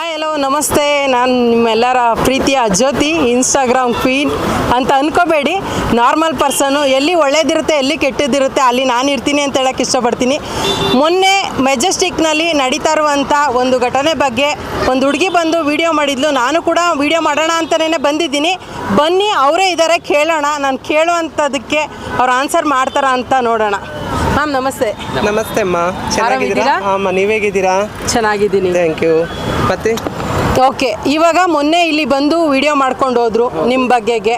Hi hello ನಮಸ್ತೆ. ನಾನು ನಿಮ್ಮೆಲ್ಲರ ಪ್ರೀತಿಯ ಜ್ಯೋತಿ, ಇನ್ಸ್ಟಾಗ್ರಾಮ್ ಕ್ವೀನ್ ಅಂತ ಅಂದ್ಕೋಬೇಡಿ. ನಾರ್ಮಲ್ ಪರ್ಸನು, ಎಲ್ಲಿ ಒಳ್ಳೇದಿರುತ್ತೆ ಎಲ್ಲಿ ಕೆಟ್ಟದಿರುತ್ತೆ ಅಲ್ಲಿ ನಾನು ಇರ್ತೀನಿ ಅಂತ ಹೇಳೋಕ್ಕೆ ಇಷ್ಟಪಡ್ತೀನಿ. ಮೊನ್ನೆ ಮೆಜೆಸ್ಟಿಕ್ನಲ್ಲಿ ನಡೀತಾ ಇರುವಂಥ ಒಂದು ಘಟನೆ ಬಗ್ಗೆ ಒಂದು ಹುಡುಗಿ ಬಂದು ವಿಡಿಯೋ ಮಾಡಿದ್ಲು. ನಾನು ಕೂಡ ವಿಡಿಯೋ ಮಾಡೋಣ ಅಂತಲೇ ಬಂದಿದ್ದೀನಿ. ಬನ್ನಿ, ಅವರೇ ಇದ್ದಾರೆ, ಕೇಳೋಣ. ನಾನು ಕೇಳುವಂಥದ್ದಕ್ಕೆ ಅವ್ರು ಆನ್ಸರ್ ಮಾಡ್ತಾರಾ ಅಂತ ನೋಡೋಣ. ಮ್ಯಾಮ್ ನಮಸ್ತೆ. ನಮಸ್ತೆ ಅಮ್ಮ, ಚೆನ್ನಾಗಿದ್ದೀರಾ? ಅಮ್ಮ ನೀವು ಹೇಗಿದ್ದೀರಾ? ಚೆನ್ನಾಗಿದ್ದೀನಿ, ಥ್ಯಾಂಕ್ ಯು. ಮತ್ತೆ ಓಕೆ, ಇವಾಗ ಮೊನ್ನೆ ಇಲ್ಲಿ ಬಂದು ವಿಡಿಯೋ ಮಾಡ್ಕೊಂಡು ಹೋದ್ರು ನಿಮ್ಮ ಬಗ್ಗೆಗೆ.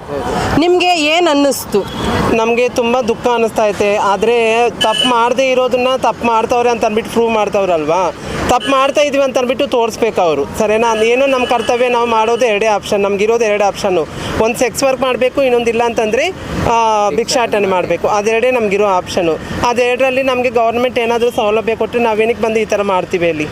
ನಿಮಗೆ ಏನು ಅನ್ನಿಸ್ತು? ನಮಗೆ ತುಂಬ ದುಃಖ ಅನ್ನಿಸ್ತಾ ಐತೆ. ಆದರೆ ತಪ್ಪು ಮಾಡದೇ ಇರೋದನ್ನ ತಪ್ಪು ಮಾಡ್ತವ್ರೆ ಅಂತ ಅಂದ್ಬಿಟ್ಟು ಪ್ರೂವ್ ಮಾಡ್ತವ್ರಲ್ವಾ. ತಪ್ಪು ಮಾಡ್ತಾ ಇದೀವಿ ಅಂತ ಅಂದ್ಬಿಟ್ಟು ತೋರಿಸ್ಬೇಕು ಅವರು, ಸರಿನಾ? ಏನೋ ನಮ್ಮ ಕರ್ತವ್ಯ ನಾವು ಮಾಡೋದು ಎರಡೇ ಆಪ್ಷನ್, ನಮಗಿರೋದು ಎರಡೇ ಆಪ್ಷನ್ನು. ಒಂದು ಸೆಕ್ಸ್ ವರ್ಕ್ ಮಾಡಬೇಕು, ಇನ್ನೊಂದಿಲ್ಲ ಅಂತಂದರೆ ಭಿಕ್ಷಾಟನೆ ಮಾಡಬೇಕು. ಅದೆರಡೇ ನಮಗಿರೋ ಆಪ್ಷನ್ನು. ಅದೆರಡರಲ್ಲಿ ನಮಗೆ ಗೌರ್ಮೆಂಟ್ ಏನಾದರೂ ಸೌಲಭ್ಯ ಕೊಟ್ಟರೆ ನಾವೇನಕ್ಕೆ ಬಂದು ಈ ಥರ ಮಾಡ್ತೀವಿ ಅಲ್ಲಿ.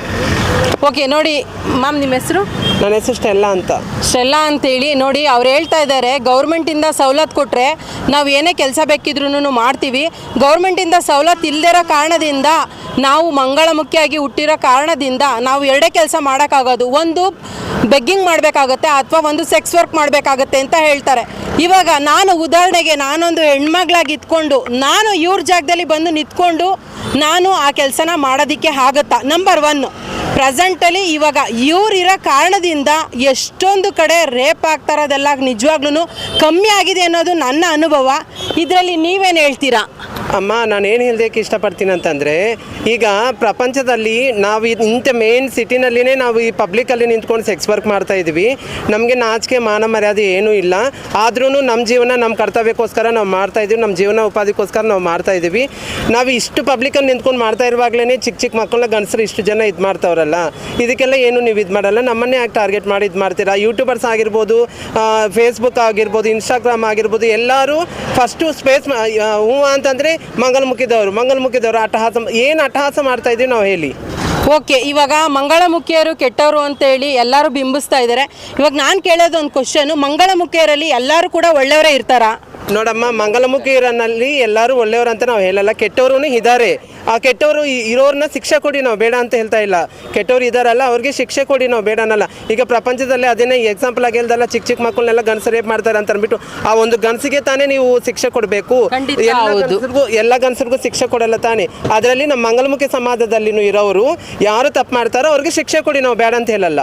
ಓಕೆ ನೋಡಿ ಮ್ಯಾಮ್, ನಿಮ್ಮ ಹೆಸರು? ನನ್ನ ಹೆಸರು ಸ್ಟೆಲ್ಲಾ ಅಂತ. ಸ್ಟೆಲ್ಲಾ ಅಂತೇಳಿ. ನೋಡಿ, ಅವ್ರು ಹೇಳ್ತಾ ಇದ್ದಾರೆ ಗೌರ್ಮೆಂಟಿಂದ ಸವಲತ್ತು ಕೊಟ್ಟರೆ ನಾವು ಏನೇ ಕೆಲಸ ಬೇಕಿದ್ರೂ ಮಾಡ್ತೀವಿ. ಗೌರ್ಮೆಂಟಿಂದ ಸವಲತ್ತು ಇಲ್ಲದಿರೋ ಕಾರಣದಿಂದ, ನಾವು ಮಂಗಳಮುಖಿಯಾಗಿ ಹುಟ್ಟಿರೋ ಕಾರಣದಿಂದ ನಾವು ಎರಡೇ ಕೆಲಸ ಮಾಡೋಕ್ಕಾಗೋದು. ಒಂದು ಬೆಗ್ಗಿಂಗ್ ಮಾಡಬೇಕಾಗತ್ತೆ ಅಥವಾ ಒಂದು ಸೆಕ್ಸ್ ವರ್ಕ್ ಮಾಡಬೇಕಾಗತ್ತೆ ಅಂತ ಹೇಳ್ತಾರೆ. ಇವಾಗ ನಾನು ಉದಾಹರಣೆಗೆ ನಾನೊಂದು ಹೆಣ್ಮಗಳಾಗಿ ಇದ್ಕೊಂಡು ನಾನು ಇವ್ರ ಜಾಗದಲ್ಲಿ ಬಂದು ನಿಂತ್ಕೊಂಡು ನಾನು ಆ ಕೆಲಸನ ಮಾಡೋದಕ್ಕೆ ಆಗುತ್ತಾ? ನಂಬರ್ ಒನ್, ಪ್ರೆಸೆಂಟಲ್ಲಿ ಇವಾಗ ಇವರಿರೋ ಕಾರಣದಿಂದ ಎಷ್ಟೊಂದು ಕಡೆ ರೇಪ್ ಆಗ್ತಾ ಇರೋದೆಲ್ಲ ನಿಜವಾಗ್ಲೂ ಕಮ್ಮಿ ಆಗಿದೆ ಅನ್ನೋದು ನನ್ನ ಅನುಭವ. ಇದರಲ್ಲಿ ನೀವೇನು ಹೇಳ್ತೀರಾ? ಅಮ್ಮ, ನಾನು ಏನು ಹೇಳೋದಕ್ಕೆ ಇಷ್ಟಪಡ್ತೀನಿ ಅಂತಂದರೆ, ಈಗ ಪ್ರಪಂಚದಲ್ಲಿ ನಾವು ಇಂಥ ಮೇನ್ ಸಿಟಿನಲ್ಲಿನೇ ನಾವು ಈ ಪಬ್ಲಿಕಲ್ಲಿ ನಿಂತ್ಕೊಂಡು ಸೆಕ್ಸ್ ವರ್ಕ್ ಮಾಡ್ತಾಯಿದ್ವಿ. ನಮಗೆ ನಾಚಿಕೆ ಮಾನ ಮರ್ಯಾದೆ ಏನೂ ಇಲ್ಲ. ಆದ್ರೂ ನಮ್ಮ ಜೀವನ ನಮ್ಮ ಕರ್ತವ್ಯಕ್ಕೋಸ್ಕರ ನಾವು ಮಾಡ್ತಾಯಿದ್ದೀವಿ, ನಮ್ಮ ಜೀವನ ಉಪಾಧಿಗೋಸ್ಕರ ನಾವು ಮಾಡ್ತಾಯಿದ್ದೀವಿ. ನಾವು ಇಷ್ಟು ಪಬ್ಲಿಕಲ್ಲಿ ನಿಂತ್ಕೊಂಡು ಮಾಡ್ತಾ ಇರುವಾಗಲೇ ಚಿಕ್ಕ ಮಕ್ಕಳನ್ನ ಗಂಡಸರು ಇಷ್ಟು ಜನ ಇದು ಮಾಡ್ತಾವ್ರಲ್ಲ, ಇದಕ್ಕೆಲ್ಲ ಏನು ನೀವು ಇದು ಮಾಡಲ್ಲ. ನಮ್ಮನ್ನೇ ಯಾಕೆ ಟಾರ್ಗೆಟ್ ಮಾಡಿ ಇದು ಮಾಡ್ತೀರಾ? ಯೂಟ್ಯೂಬರ್ಸ್ ಆಗಿರ್ಬೋದು, ಫೇಸ್ಬುಕ್ ಆಗಿರ್ಬೋದು, ಇನ್ಸ್ಟಾಗ್ರಾಮ್ ಆಗಿರ್ಬೋದು, ಎಲ್ಲರೂ ಫಸ್ಟು ಸ್ಪೇಸ್ ಹ್ಞೂ ಅಂತಂದರೆ ಮಂಗಲಮುಖಿದವರು ಏನು ಅಟ್ಟಹಾಸ ಮಾಡ್ತಾ ಇದೀವಿ ನಾವು ಹೇಳಿ. ಓಕೆ, ಇವಾಗ ಮಂಗಳಮುಖಿಯರು ಕೆಟ್ಟವರು ಅಂತೇಳಿ ಎಲ್ಲರೂ ಬಿಂಬಿಸ್ತಾ ಇದ್ದಾರೆ. ಇವಾಗ ನಾನು ಕೇಳೋದು ಒಂದು ಕ್ವಶನು, ಮಂಗಳಮುಖಿಯರಲ್ಲಿ ಎಲ್ಲರೂ ಕೂಡ ಒಳ್ಳೆಯವರೇ ಇರ್ತಾರಾ? ನೋಡಮ್ಮ, ಮಂಗಲಮುಖಿಯರಲ್ಲಿ ಎಲ್ಲರೂ ಒಳ್ಳೆಯವರು ಅಂತ ನಾವು ಹೇಳಲ್ಲ, ಕೆಟ್ಟವರು ಇದ್ದಾರೆ. ಆ ಕೆಟ್ಟವರು ಇರೋರನ್ನ ಶಿಕ್ಷೆ ಕೊಡಿ, ನಾವು ಬೇಡ ಅಂತ ಹೇಳ್ತಾ ಇಲ್ಲ. ಕೆಟ್ಟವ್ರು ಇದ್ದಾರಲ್ಲ, ಅವ್ರಿಗೆ ಶಿಕ್ಷೆ ಕೊಡಿ, ನಾವು ಬೇಡ ಅನ್ನಲ್ಲ. ಈಗ ಪ್ರಪಂಚದಲ್ಲಿ ಅದನ್ನೇ ಎಕ್ಸಾಂಪಲ್ ಆಗಿ ಹೇಳ್ದಲ್ಲ, ಚಿಕ್ಕ ಮಕ್ಕಳನ್ನೆಲ್ಲ ಗಂಡಸರು ರೇಪ್ ಮಾಡ್ತಾರೆ ಅಂತ ಅಂದ್ಬಿಟ್ಟು ಆ ಒಂದು ಗಂಡಸಿಗೆ ತಾನೇ ನೀವು ಶಿಕ್ಷೆ ಕೊಡಬೇಕು. ಎಲ್ಲ ಗಂಡಸರಿಗೂ ಶಿಕ್ಷೆ ಕೊಡಲ್ಲ ತಾನೇ. ಅದರಲ್ಲಿ ನಮ್ಮ ಮಂಗಲಮುಖಿ ಸಮಾಜದಲ್ಲಿ ಇರೋರು ಯಾರು ತಪ್ಪು ಮಾಡ್ತಾರೋ ಅವ್ರಿಗೆ ಶಿಕ್ಷೆ ಕೊಡಿ, ನಾವು ಬೇಡ ಅಂತ ಹೇಳಲ್ಲ.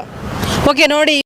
ಓಕೆ ನೋಡಿ.